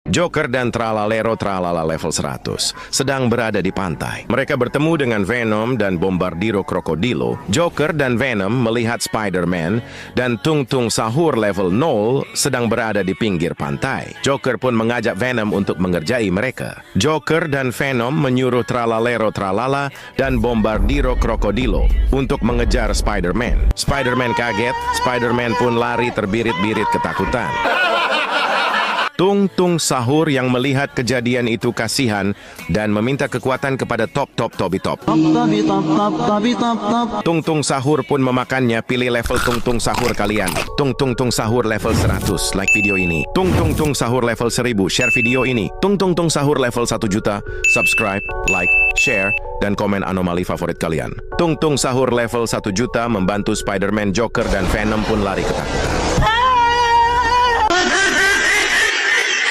Joker dan Tralalero Tralala level 100 sedang berada di pantai. Mereka bertemu dengan Venom dan Bombardiro Krokodilo. Joker dan Venom melihat Spider-Man dan Tung Tung Sahur level 0 sedang berada di pinggir pantai. Joker pun mengajak Venom untuk mengerjai mereka. Joker dan Venom menyuruh Tralalero Tralala dan Bombardiro Krokodilo untuk mengejar Spider-Man. Spider-Man kaget, Spider-Man pun lari terbirit-birit ketakutan. Tung Tung Sahur yang melihat kejadian itu kasihan dan meminta kekuatan kepada Tobi Top. Tung Tung Sahur pun memakannya. Pilih level Tung Tung Sahur kalian. Tung Sahur level 100. Like video ini. Tung Sahur level 1000. Share video ini. Tung Sahur level 1 juta. Subscribe, like, share, dan komen anomali favorit kalian. Tung Sahur level 1 juta membantu Spider-Man, Joker, dan Venom pun lari ketakutan.